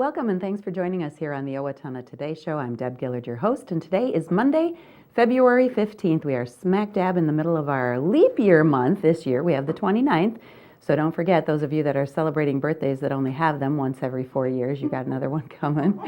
Welcome and thanks for joining us here on the Owatonna Today Show. I'm Deb Gillard, your host, and today is Monday, February 15th. We are smack dab in the middle of our leap year month this year. We have the 29th, so don't forget, those of you that are celebrating birthdays that only have them once every 4 years, you got another one coming.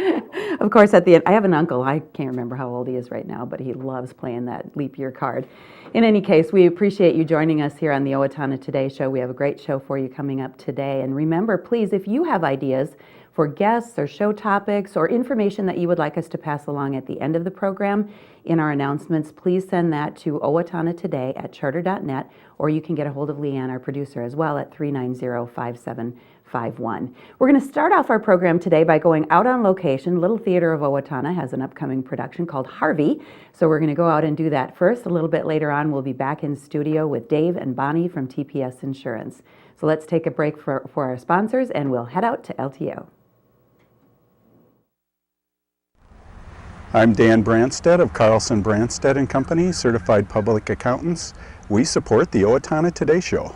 Of course, at the end, I have an uncle, I can't remember how old he is right now, but he loves playing that leap year card. In any case, we appreciate you joining us here on the Owatonna Today Show. We have a great show for you coming up today. And remember, please, if you have ideas for guests or show topics or information that you would like us to pass along at the end of the program in our announcements, please send that to owatonnatoday@charter.net, or you can get a hold of Leanne, our producer, as well at 390-5751. We're going to start off our program today by going out on location. Little Theatre of Owatonna has an upcoming production called Harvey, so we're going to go out and do that first. A little bit later on, we'll be back in studio with Dave and Bonnie from TPS Insurance. So let's take a break for our sponsors, and we'll head out to LTO. I'm Dan Branstead of Carlson Branstead & Company, Certified Public Accountants. We support the Owatonna Today Show.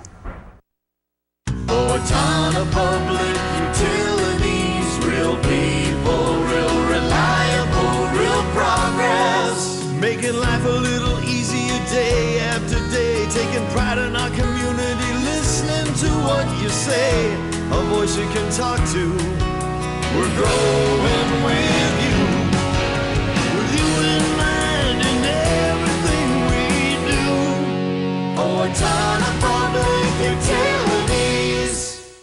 Owatonna Public Utilities, real people, real reliable, real progress. Making life a little easier day after day, taking pride in our community, listening to what you say, a voice you can talk to. We're growing with you. Owatonna Public Utilities.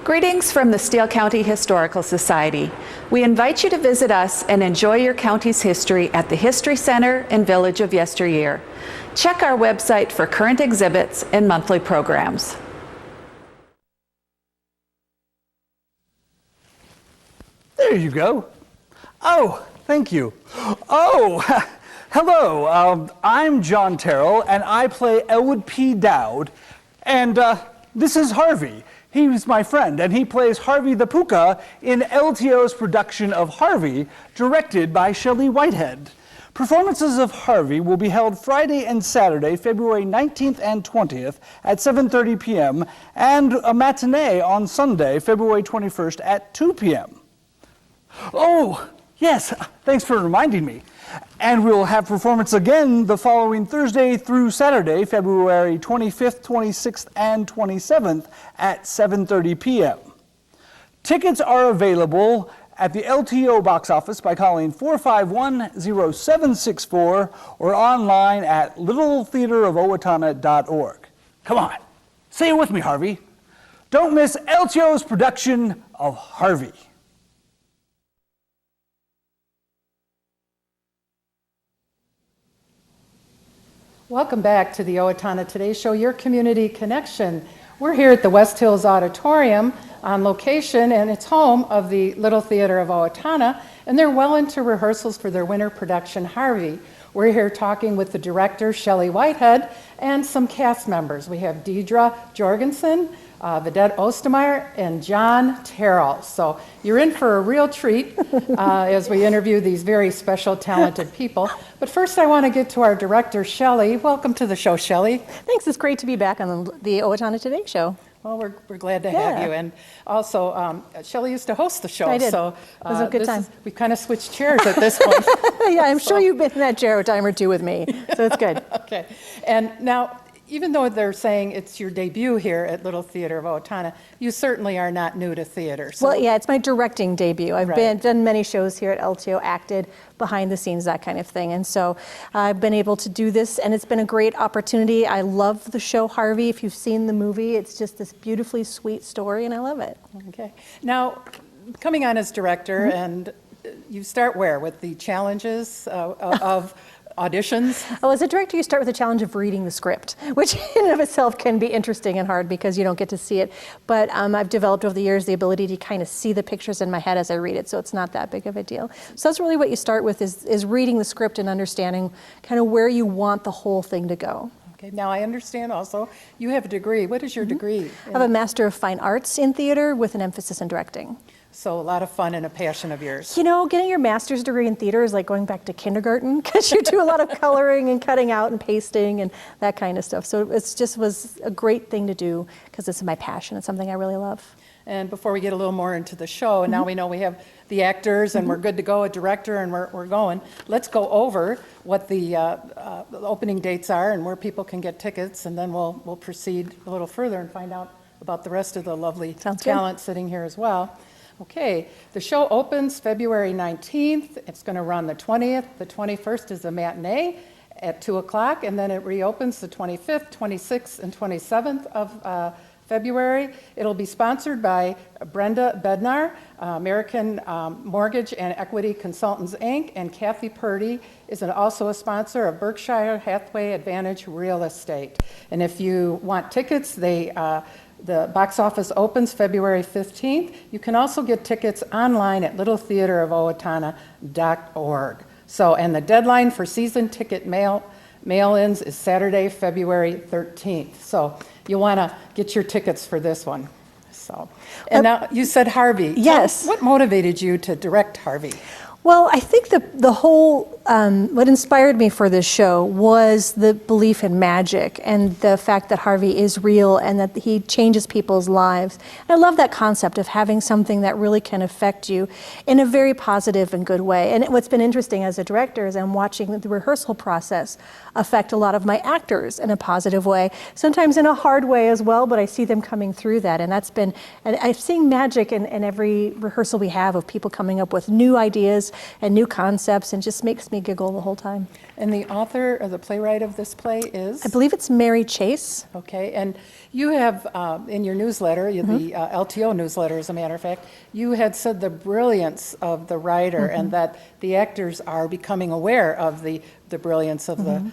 Greetings from the Steele County Historical Society. We invite you to visit us and enjoy your county's history at the History Center and Village of Yesteryear. Check our website for current exhibits and monthly programs. There you go. Oh, thank you. Oh, hello, I'm John Terrell, and I play Elwood P. Dowd, and this is Harvey. He's my friend, and he plays Harvey the Puka in LTO's production of Harvey, directed by Shelley Whitehead. Performances of Harvey will be held Friday and Saturday, February 19th and 20th at 7:30 p.m., and a matinee on Sunday, February 21st at 2 p.m. Oh, yes, thanks for reminding me. And we'll have performance again the following Thursday through Saturday, February 25th, 26th, and 27th at 7:30 p.m. Tickets are available at the LTO box office by calling 451-0764 or online at littletheaterofowatonna.org. Come on, say it with me, Harvey. Don't miss LTO's production of Harvey. Welcome back to the Owatonna Today Show, your community connection. We're here at the West Hills Auditorium on location, and it's home of the Little Theatre of Owatonna, and they're well into rehearsals for their winter production, Harvey. We're here talking with the director, Shelley Whitehead, and some cast members. We have Deidre Jorgensen, Vedette Ostermeyer, and John Terrell. So you're in for a real treat as we interview these very special, talented people. But first I want to get to our director, Shelley. Welcome to the show, Shelley. Thanks. It's great to be back on the Owatonna Today Show. Well, we're glad to have you. And also, Shelley used to host the show. I did. So, it was a good time. We kind of switched chairs at this point. Yeah, I'm sure you've been in that chair a time or two with me, so it's good. Okay. And now, even though they're saying it's your debut here at Little Theatre of Owatonna, you certainly are not new to theater. So. Well, yeah, it's my directing debut. I've Right. done many shows here at LTO, acted, behind the scenes, that kind of thing. And so I've been able to do this, and it's been a great opportunity. I love the show Harvey. If you've seen the movie, it's just this beautifully sweet story, and I love it. Okay. Now, coming on as director, and you start where? With the challenges of auditions? Well, as a director, you start with the challenge of reading the script, which in and of itself can be interesting and hard because you don't get to see it. But I've developed over the years the ability to kind of see the pictures in my head as I read it, so it's not that big of a deal. So that's really what you start with is reading the script and understanding kind of where you want the whole thing to go. Okay. Now, I understand also you have a degree. What is your degree? I have a Master of Fine Arts in theater with an emphasis in directing. So a lot of fun and a passion of yours. You know, getting your master's degree in theater is like going back to kindergarten because you do a lot of coloring and cutting out and pasting and that kind of stuff. So it just was a great thing to do because it's my passion. It's something I really love. And before we get a little more into the show, and now we know we have the actors and we're good to go, a director, and we're going, let's go over what the opening dates are and where people can get tickets, and then we'll proceed a little further and find out about the rest of the lovely talent sitting here as well. Okay, the show opens February 19th. It's going to run the 20th. The 21st is a matinee at 2 o'clock, and then it reopens the 25th, 26th, and 27th of February. It'll be sponsored by Brenda Bednar, American Mortgage and Equity Consultants, Inc., and Kathy Purdy is also a sponsor of Berkshire Hathaway Advantage Real Estate. And if you want tickets, the box office opens February 15th. You can also get tickets online at littletheaterofowatonna.org. So, and the deadline for season ticket mail-ins is Saturday, February 13th. So you want to get your tickets for this one. So, and now you said Harvey. Yes. What motivated you to direct Harvey? Well, I think the whole, what inspired me for this show was the belief in magic and the fact that Harvey is real and that he changes people's lives. And I love that concept of having something that really can affect you in a very positive and good way. And what's been interesting as a director is I'm watching the rehearsal process affect a lot of my actors in a positive way, sometimes in a hard way as well, but I see them coming through that. And that's been, and I'm seeing magic in every rehearsal we have of people coming up with new ideas and new concepts, and just makes me giggle the whole time. And the author or the playwright of this play is? I believe it's Mary Chase. Okay, and you have in your newsletter, the LTO newsletter, as a matter of fact, you had said the brilliance of the writer and that the actors are becoming aware of the brilliance of the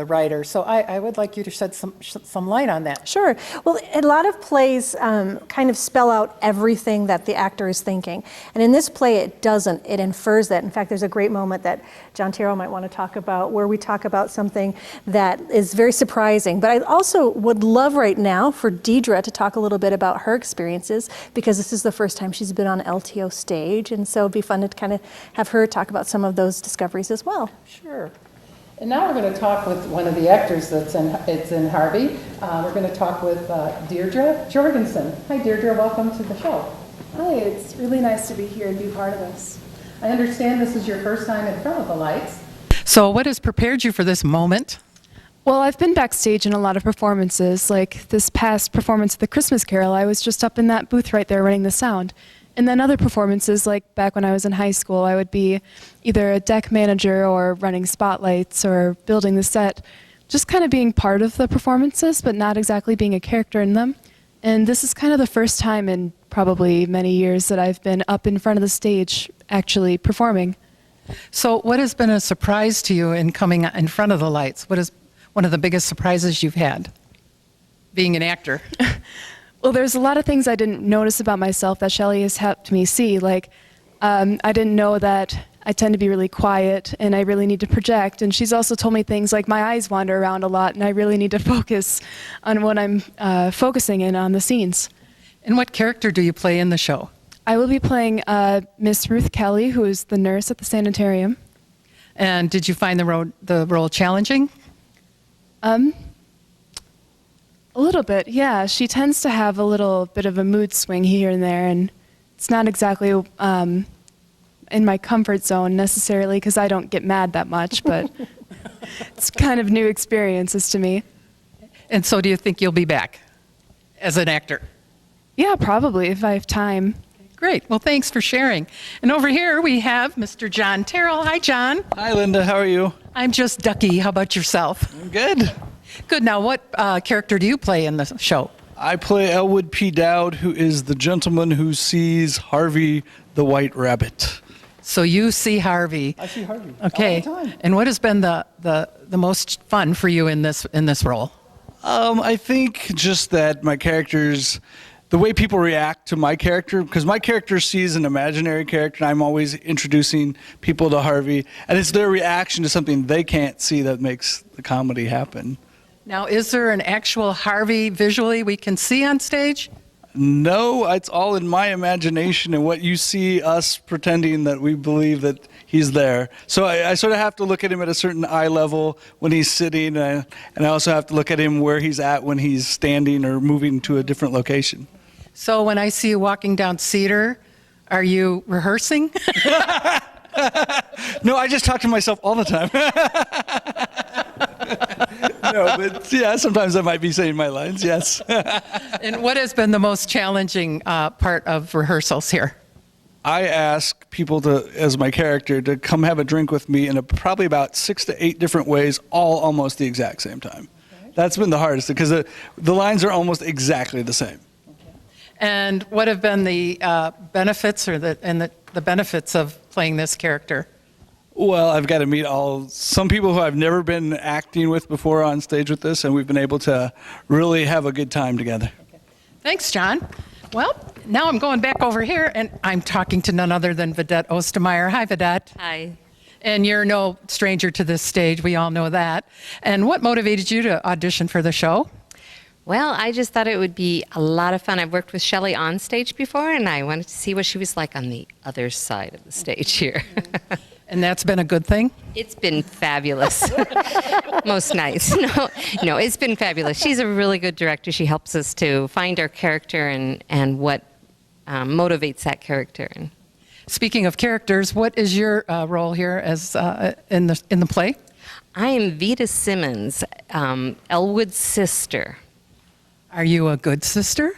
writer. So I would like you to shed some light on that. Sure. Well, a lot of plays kind of spell out everything that the actor is thinking. And in this play, it doesn't. It infers that. In fact, there's a great moment that John Terrell might want to talk about where we talk about something that is very surprising. But I also would love right now for Deidre to talk a little bit about her experiences, because this is the first time she's been on LTO stage. And so it'd be fun to kind of have her talk about some of those discoveries as well. Sure. And now we're going to talk with one of the actors it's in Harvey. We're going to talk with Deirdre Jorgensen. Hi, Deirdre. Welcome to the show. Hi, it's really nice to be here and be part of this. I understand this is your first time in front of the lights. So what has prepared you for this moment? Well, I've been backstage in a lot of performances. Like this past performance of The Christmas Carol, I was just up in that booth right there running the sound. And then other performances, like back when I was in high school, I would be either a deck manager or running spotlights or building the set, just kind of being part of the performances, but not exactly being a character in them. And this is kind of the first time in probably many years that I've been up in front of the stage actually performing. So what has been a surprise to you in coming in front of the lights? What is one of the biggest surprises you've had being an actor? Well, there's a lot of things I didn't notice about myself that Shelley has helped me see. Like, I didn't know that I tend to be really quiet and I really need to project. And she's also told me things like my eyes wander around a lot and I really need to focus on what I'm focusing in on the scenes. And what character do you play in the show? I will be playing Miss Ruth Kelly, who is the nurse at the sanitarium. And did you find the role challenging? A little bit, yeah. She tends to have a little bit of a mood swing here and there, and it's not exactly in my comfort zone necessarily, because I don't get mad that much, but it's kind of new experiences to me. And so do you think you'll be back as an actor? Yeah, probably, if I have time. Great. Well, thanks for sharing. And over here we have Mr. John Terrell. Hi, John. Hi, Linda. How are you? I'm just Ducky. How about yourself? I'm good. Good. Now, what character do you play in the show? I play Elwood P. Dowd, who is the gentleman who sees Harvey the White Rabbit. So you see Harvey. I see Harvey. Okay. All the time. And what has been the most fun for you in this role? I think just that my characters, the way people react to my character, because my character sees an imaginary character, and I'm always introducing people to Harvey, and it's their reaction to something they can't see that makes the comedy happen. Now, is there an actual Harvey visually we can see on stage? No, it's all in my imagination and what you see us pretending that we believe that he's there. So I sort of have to look at him at a certain eye level when he's sitting, and I also have to look at him where he's at when he's standing or moving to a different location. So when I see you walking down Cedar, are you rehearsing? No, I just talk to myself all the time. No, but yeah, sometimes I might be saying my lines, yes. And what has been the most challenging part of rehearsals here? I ask people to, as my character, to come have a drink with me in probably about 6 to 8 different ways, all almost the exact same time. Okay. That's been the hardest because the lines are almost exactly the same. Okay. And what have been the benefits or the benefits of playing this character? Well, I've got to meet some people who I've never been acting with before on stage with this, and we've been able to really have a good time together. Okay. Thanks, John. Well, now I'm going back over here, and I'm talking to none other than Vedette Ostermeyer. Hi, Vedette. Hi. And you're no stranger to this stage. We all know that. And what motivated you to audition for the show? Well, I just thought it would be a lot of fun. I've worked with Shelley on stage before, and I wanted to see what she was like on the other side of the stage here. And that's been a good thing? It's been fabulous. Most nights. No, it's been fabulous. She's a really good director. She helps us to find our character and what motivates that character. Speaking of characters, what is your role here as in the play? I am Vita Simmons, Elwood's sister. Are you a good sister?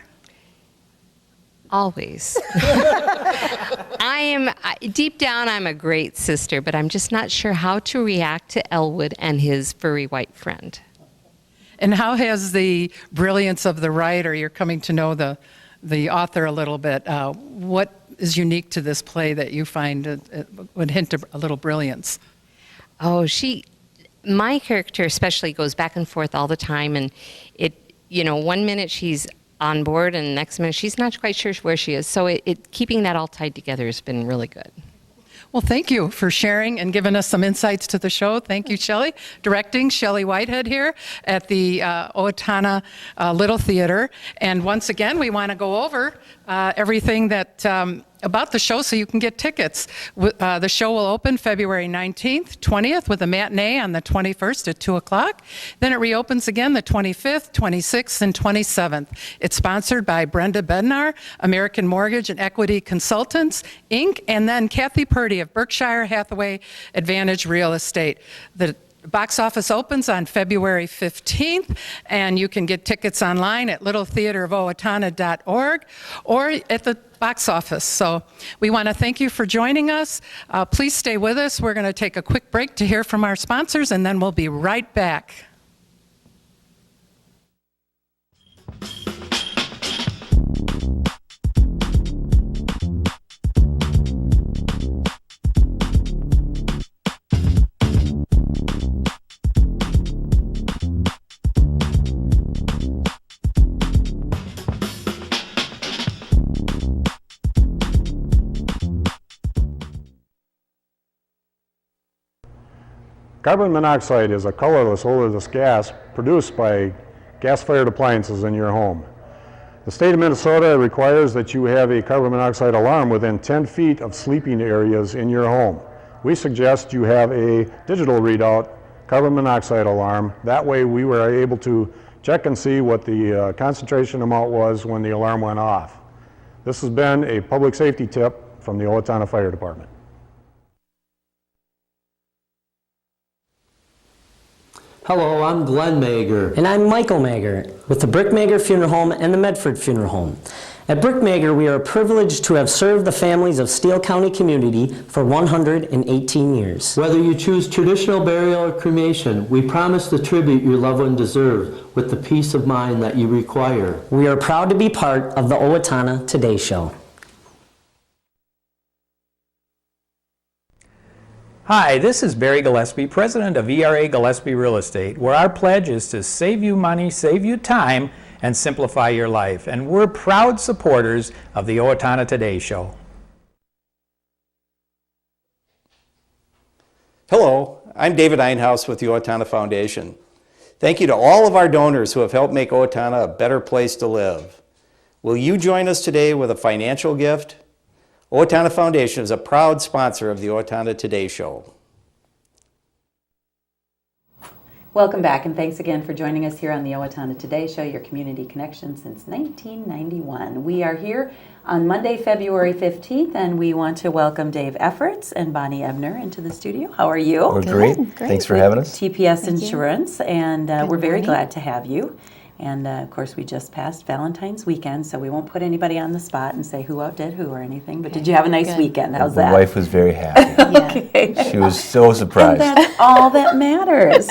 Always. Deep down, I'm a great sister, but I'm just not sure how to react to Elwood and his furry white friend. And how has the brilliance of the writer, you're coming to know the author a little bit, what is unique to this play that you find would hint to a little brilliance? Oh, my character especially goes back and forth all the time, and one minute she's on board and next minute she's not quite sure where she is. So keeping that all tied together has been really good. Well, thank you for sharing and giving us some insights to the show. Thank you, Shelley. Directing, Shelley Whitehead here at the Owatonna Little Theater. And once again, we want to go over everything that about the show so you can get tickets. The show will open February 19th, 20th with a matinee on the 21st at 2 o'clock. Then it reopens again the 25th, 26th, and 27th. It's sponsored by Brenda Bednar, American Mortgage and Equity Consultants, Inc., and then Kathy Purdy of Berkshire Hathaway Advantage Real Estate. The box office opens on February 15th, and you can get tickets online at littletheatreofowatonna.org or at the box office. So we want to thank you for joining us. Please stay with us. We're going to take a quick break to hear from our sponsors, and then we'll be right back. Carbon monoxide is a colorless, odorless gas produced by gas-fired appliances in your home. The state of Minnesota requires that you have a carbon monoxide alarm within 10 feet of sleeping areas in your home. We suggest you have a digital readout carbon monoxide alarm. That way we were able to check and see what the concentration amount was when the alarm went off. This has been a public safety tip from the Owatonna Fire Department. Hello, I'm Glenn Mager. And I'm Michael Mager with the Brick Mager Funeral Home and the Medford Funeral Home. At Brick Mager, we are privileged to have served the families of Steele County community for 118 years. Whether you choose traditional burial or cremation, we promise the tribute your loved one deserves with the peace of mind that you require. We are proud to be part of the Owatonna Today Show. Hi, this is Barry Gillespie, president of ERA Gillespie Real Estate, where our pledge is to save you money, save you time, and simplify your life. And we're proud supporters of the Owatonna Today Show. Hello, I'm David Einhaus with the Owatonna Foundation. Thank you to all of our donors who have helped make Owatonna a better place to live. Will you join us today with a financial gift? Owatonna Foundation is a proud sponsor of the Owatonna Today Show. Welcome back, and thanks again for joining us here on the Owatonna Today Show, your community connection since 1991. We are here on Monday, February 15th, and we want to welcome Dave Effertz and Bonnie Ebner into the studio. How are you? We're great. Thanks for having us. TPS Insurance, and we're very glad to have you. And of course, we just passed Valentine's weekend, so we won't put anybody on the spot and say who outdid who or anything. But did you have a nice weekend? How's that? My wife was very happy. Okay. She was so surprised. And that's all that matters.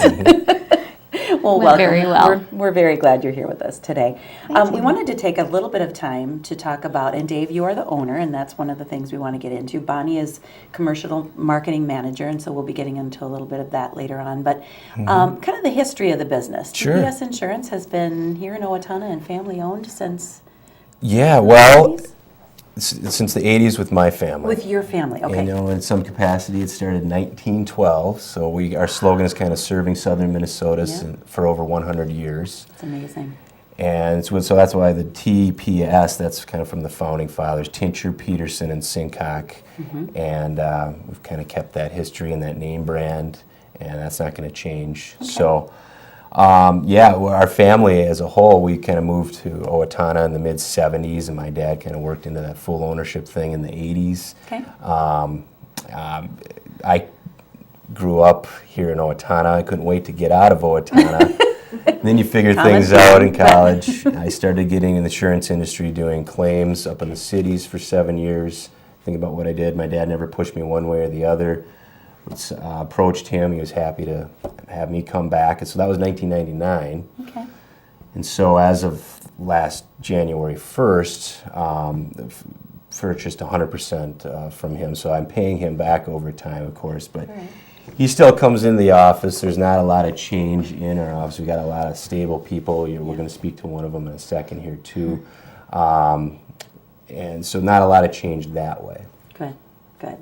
Well, welcome. Very well. We're very glad you're here with us today. We wanted to take a little bit of time to talk about, and Dave, you are the owner, and that's one of the things we want to get into. Bonnie is commercial marketing manager, and so we'll be getting into a little bit of that later on. But kind of the history of the business. Sure. TPS Insurance has been here in Owatonna and family owned since... Yeah, well, since the 80s with my family. With your family, okay. You know, in some capacity, it started in 1912. So our slogan is kind of serving southern Minnesota for over 100 years. It's amazing. And so that's why the TPS, that's kind of from the founding fathers, Tincher, Peterson, and Sincock. And we've kind of kept that history and that name brand, and that's not going to change. Okay. So, our family as a whole, we kind of moved to Owatonna in the mid-'70s, and my dad kind of worked into that full ownership thing in the '80s. Okay. I grew up here in Owatonna. I couldn't wait to get out of Owatonna. Then you figure things out in college. I started getting in the insurance industry, doing claims up in the cities for 7 years. Think about what I did. My dad never pushed me one way or the other. Approached him. He was happy to have me come back. And so that was 1999. Okay. And so as of last January 1st, purchased 100% from him. So I'm paying him back over time, of course. But he still comes in the office. There's not a lot of change in our office. We've got a lot of stable people. We're going to speak to one of them in a second here, too. And so not a lot of change that way. Good, good.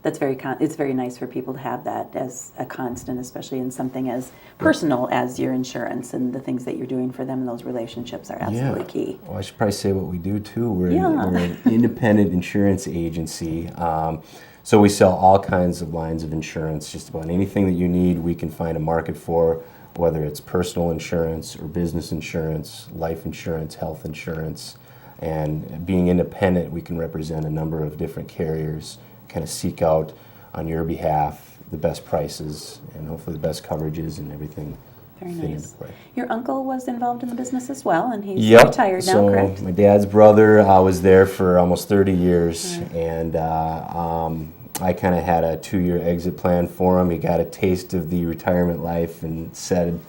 That's it's very nice for people to have that as a constant, especially in something as personal as your insurance, and the things that you're doing for them, and those relationships are absolutely key. Well, I should probably say what we do too. We're an independent insurance agency. So we sell all kinds of lines of insurance. Just about anything that you need, we can find a market for, whether it's personal insurance or business insurance, life insurance, health insurance. And being independent, we can represent a number of different carriers, kind of seek out on your behalf the best prices and hopefully the best coverages and everything. Very nice. Your uncle was involved in the business as well, and he's retired now, so correct? My dad's brother was there for almost 30 years, and I kind of had a 2-year exit plan for him. He got a taste of the retirement life and said,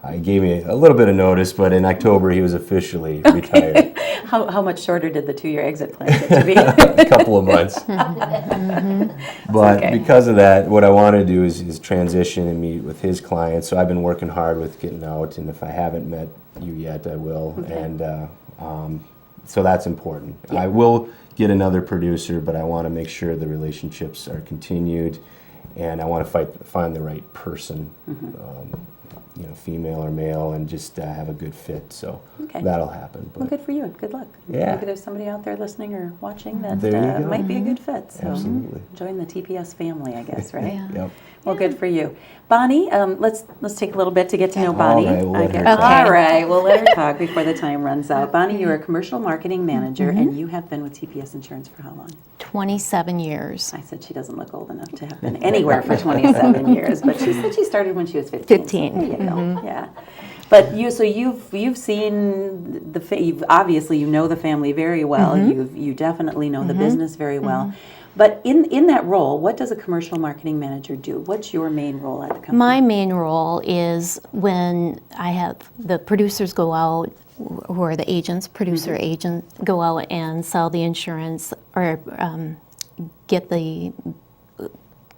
he gave me a little bit of notice, but in October he was officially retired. How much shorter did the 2-year exit plan get to be? A couple of months. But because of that, what I want to do is transition and meet with his clients. So I've been working hard with getting out, and if I haven't met you yet, I will. Okay. And so that's important. Yeah. I will get another producer, but I want to make sure the relationships are continued, and I want to find the right person. Female or male, and just have a good fit. So that'll happen. Well, good for you. Good luck. Yeah. Maybe there's somebody out there listening or watching that go. might be a good fit. So absolutely. Join the TPS family, I guess, right? Yep. Well, good for you. Bonnie, let's take a little bit to get to know Bonnie. All right, we'll let her talk. All right, we'll let her talk before the time runs out. Bonnie, you're a commercial marketing manager, and you have been with TPS Insurance for how long? 27 years. I said she doesn't look old enough to have been anywhere for 27 years, but she said she started when she was 15. 15. So there you go. Yeah. But you've seen you've obviously you know the family very well. You definitely know the business very well. But in that role, what does a commercial marketing manager do? What's your main role at the company? My main role is when I have the producers go out, who are the agents, producer agent, go out and sell the insurance or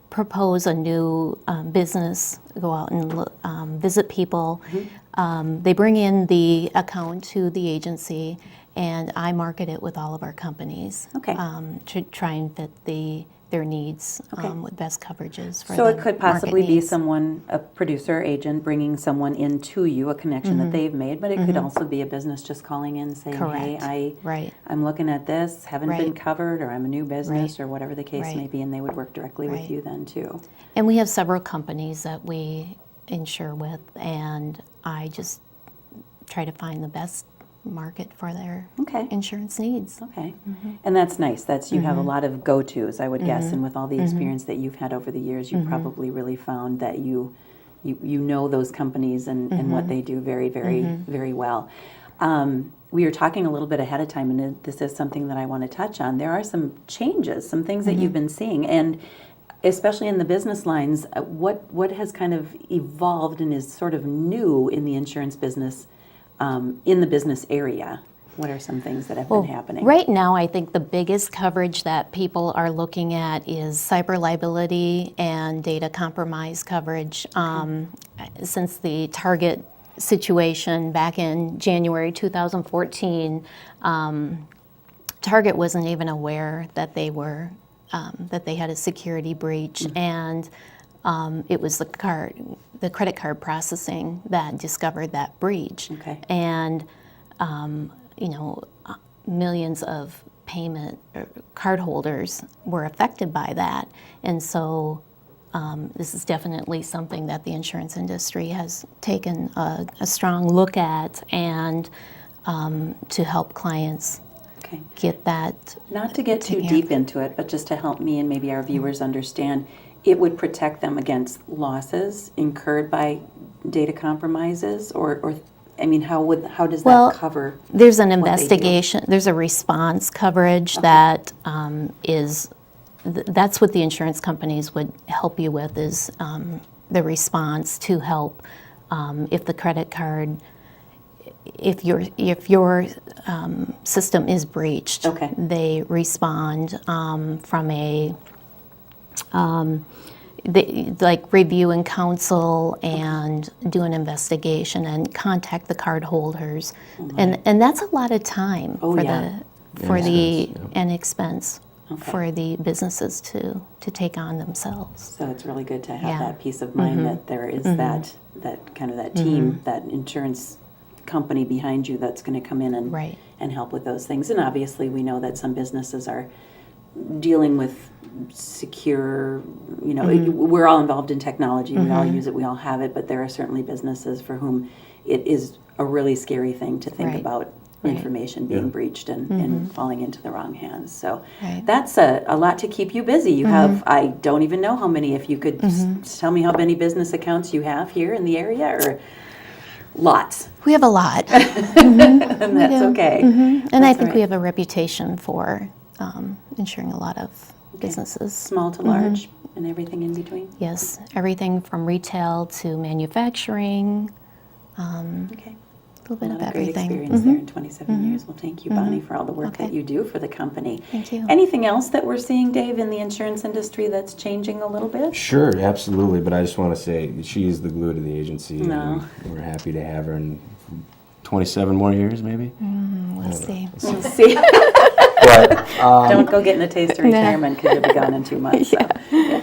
propose a new business, go out and visit people. They bring in the account to the agency, and I market it with all of our companies to try and fit their needs with best coverages for So it could possibly be someone, a producer or agent, bringing someone into you, a connection that they've made, but it could also be a business just calling in saying, hey, I'm looking at this, haven't been covered, or I'm a new business, or whatever the case may be, and they would work directly with you then too. And we have several companies that we insure with, and I just try to find the best market for their insurance needs. Okay. And that's nice. That's you have a lot of go-tos, I would guess, and with all the experience that you've had over the years, you probably really found that you know those companies and what they do very, very, very well. We were talking a little bit ahead of time, and this is something that I want to touch on. There are some changes, some things that you've been seeing, and especially in the business lines, what has kind of evolved and is sort of new in the insurance business, in the business area? What are some things that have been happening? Right now, I think the biggest coverage that people are looking at is cyber liability and data compromise coverage. Since the Target situation back in January 2014, Target wasn't even aware that they were that they had a security breach, and it was the credit card processing that discovered that breach. And millions of payment cardholders were affected by that, and so this is definitely something that the insurance industry has taken a strong look at, and to help clients get that. Not to get too deep into it, but just to help me and maybe our viewers understand, it would protect them against losses incurred by data compromises, or I mean, how does that cover? There's an investigation. There's a response coverage that is. That's what the insurance companies would help you with, is the response to help if the credit card, if your system is breached. They respond from a they review and counsel and do an investigation and contact the card holders, and that's a lot of time for the and expense. For the businesses to take on themselves. So it's really good to have that peace of mind that there is that kind of that team, that insurance company behind you that's going to come in and help with those things. And obviously we know that some businesses are dealing with secure, we're all involved in technology, we all use it, we all have it, but there are certainly businesses for whom it is a really scary thing to think about information being breached and falling into the wrong hands. So that's a lot to keep you busy. You have, I don't even know how many, if you could tell me how many business accounts you have here in the area, or lots. We have a lot. And that's okay. And I think we have a reputation for insuring a lot of businesses. Small to large and everything in between? Yes, everything from retail to manufacturing. A little bit of everything. Great experience there in 27 years. Well, thank you, Bonnie, for all the work that you do for the company. Thank you. Anything else that we're seeing, Dave, in the insurance industry that's changing a little bit? Sure, absolutely. But I just want to say she is the glue to the agency. And we're happy to have her in 27 more years, maybe? We'll see. We'll see. But, don't go getting a taste of retirement because you'll be gone in 2 months. So.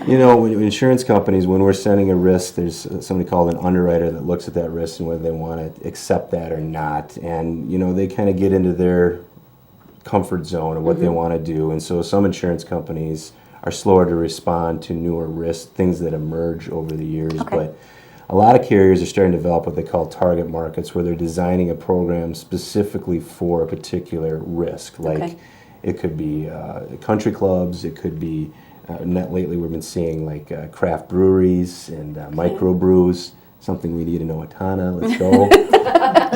When insurance companies, when we're sending a risk, there's somebody called an underwriter that looks at that risk and whether they want to accept that or not. And, they kind of get into their comfort zone of what they want to do. And so some insurance companies are slower to respond to newer risks, things that emerge over the years. But a lot of carriers are starting to develop what they call target markets, where they're designing a program specifically for a particular risk. Like it could be country clubs, it could be, lately we've been seeing like craft breweries and microbrews, something we need in Owatonna. Let's go.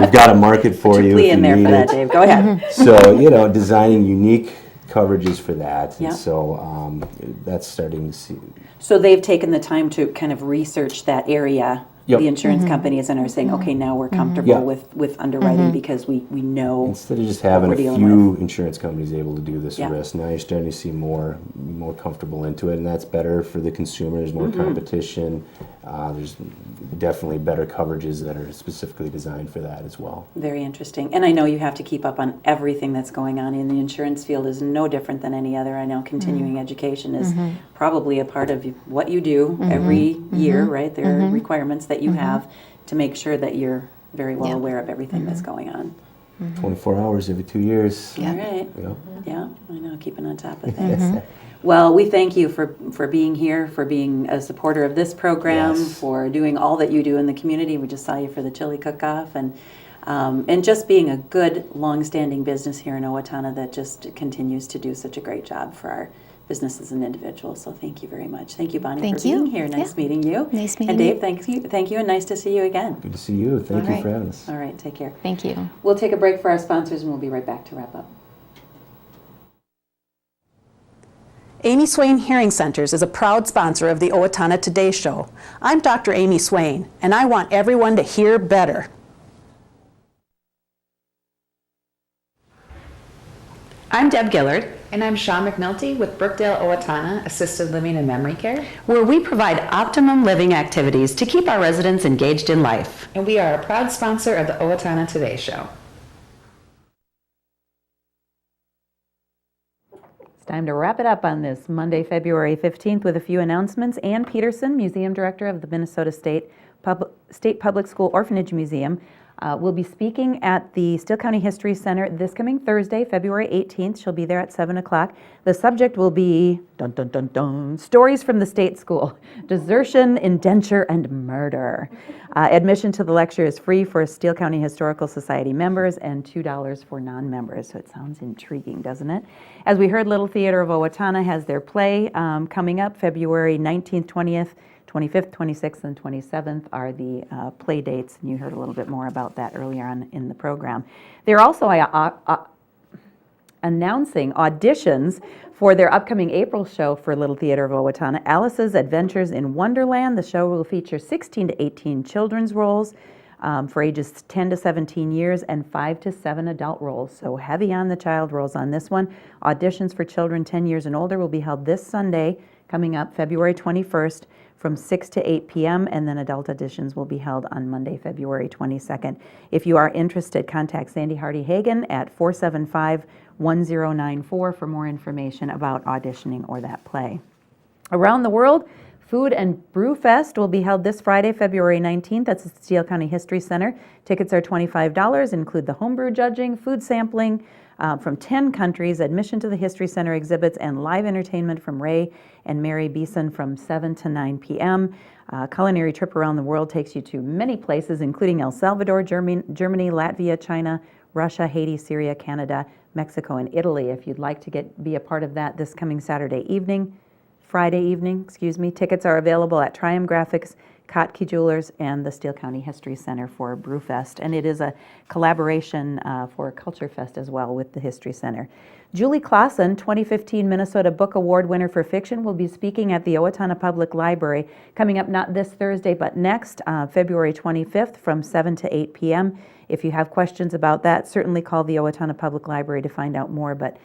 We've got a market for you. Plea in there for that, Dave. Go ahead. So, designing unique coverages for that. And so that's starting to see. So they've taken the time to kind of research that area. The insurance companies and are saying, okay, now we're comfortable with underwriting because we know. Instead of just having a few insurance companies able to do this risk, now you're starting to see more comfortable into it, and that's better for the consumer. There's more competition. There's definitely better coverages that are specifically designed for that as well. Very interesting. And I know you have to keep up on everything that's going on in the insurance field. Is no different than any other. I know continuing education is probably a part of what you do every year, right? There are requirements that you have to make sure that you're very well aware of everything that's going on. 24 hours every 2 years. All right. You know? Yeah, I know, keeping on top of things. Well, we thank you for being here, for being a supporter of this program, for doing all that you do in the community. We just saw you for the chili cook-off, and just being a good, long-standing business here in Owatonna that just continues to do such a great job for our businesses and individuals. So thank you very much. Thank you, Bonnie, for being here. Nice meeting you. Nice meeting and Dave, you. thank you, and nice to see you again. Good to see you. Thank you for having us. All right, take care. Thank you. We'll take a break for our sponsors, and we'll be right back to wrap up. Amy Swain Hearing Centers is a proud sponsor of the Owatonna Today Show. I'm Dr. Amy Swain, and I want everyone to hear better. I'm Deb Gillard. And I'm Shawn McNulty with Brookdale Owatonna Assisted Living and Memory Care, where we provide optimum living activities to keep our residents engaged in life. And we are a proud sponsor of the Owatonna Today Show. It's time to wrap it up on this Monday, February 15th with a few announcements. Ann Peterson, Museum Director of the Minnesota State Public School Orphanage Museum, will be speaking at the Steele County History Center this coming Thursday, February 18th. She'll be there at 7 o'clock. The subject will be, dun, dun, dun, dun, Stories from the State School, Desertion, Indenture, and Murder. Admission to the lecture is free for Steele County Historical Society members and $2 for non-members. So it sounds intriguing, doesn't it? As we heard, Little Theatre of Owatonna has their play coming up February 19th, 20th, 25th, 26th, and 27th are the play dates, and you heard a little bit more about that earlier on in the program. They're also announcing auditions for their upcoming April show for Little Theatre of Owatonna, Alice's Adventures in Wonderland. The show will feature 16 to 18 children's roles for ages 10 to 17 years and 5 to 7 adult roles. So heavy on the child roles on this one. Auditions for children 10 years and older will be held this Sunday, coming up February 21st, from 6 to 8 p.m., and then adult auditions will be held on Monday, February 22nd. If you are interested, contact Sandy Hardy-Hagen at 475-1094 for more information about auditioning or that play. Around the world, Food and Brew Fest will be held this Friday, February 19th. That's at the Steele County History Center. Tickets are $25, include the homebrew judging, food sampling from 10 countries, admission to the History Center exhibits, and live entertainment from Ray and Mary Beeson from 7 to 9 p.m. Culinary trip around the world takes you to many places, including El Salvador, Germany, Latvia, China, Russia, Haiti, Syria, Canada, Mexico, and Italy. If you'd like to be a part of that this coming Friday evening, tickets are available at Triumph Graphics, Kotke Jewelers, and the Steele County History Center for Brewfest. And it is a collaboration for Culture Fest as well with the History Center. Julie Clausen, 2015 Minnesota Book Award winner for fiction, will be speaking at the Owatonna Public Library coming up not this Thursday, but next, February 25th from 7 to 8 p.m. If you have questions about that, certainly call the Owatonna Public Library to find out more, but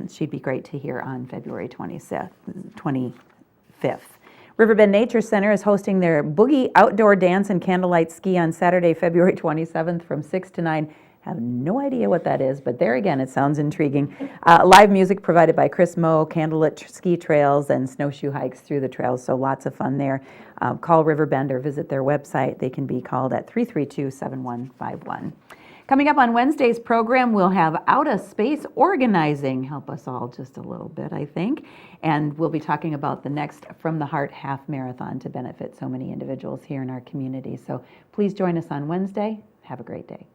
she'd be great to hear on February 25th. Riverbend Nature Center is hosting their Boogie Outdoor Dance and Candlelight Ski on Saturday, February 27th from 6 to 9. Have no idea what that is, but there again, it sounds intriguing. Live music provided by Chris Moe, candlelit ski trails, and snowshoe hikes through the trails, so lots of fun there. Call Riverbend or visit their website. They can be called at 332-7151. Coming up on Wednesday's program, we'll have Outa Space Organizing help us all just a little bit, I think. And we'll be talking about the next From the Heart Half Marathon to benefit so many individuals here in our community. So please join us on Wednesday. Have a great day.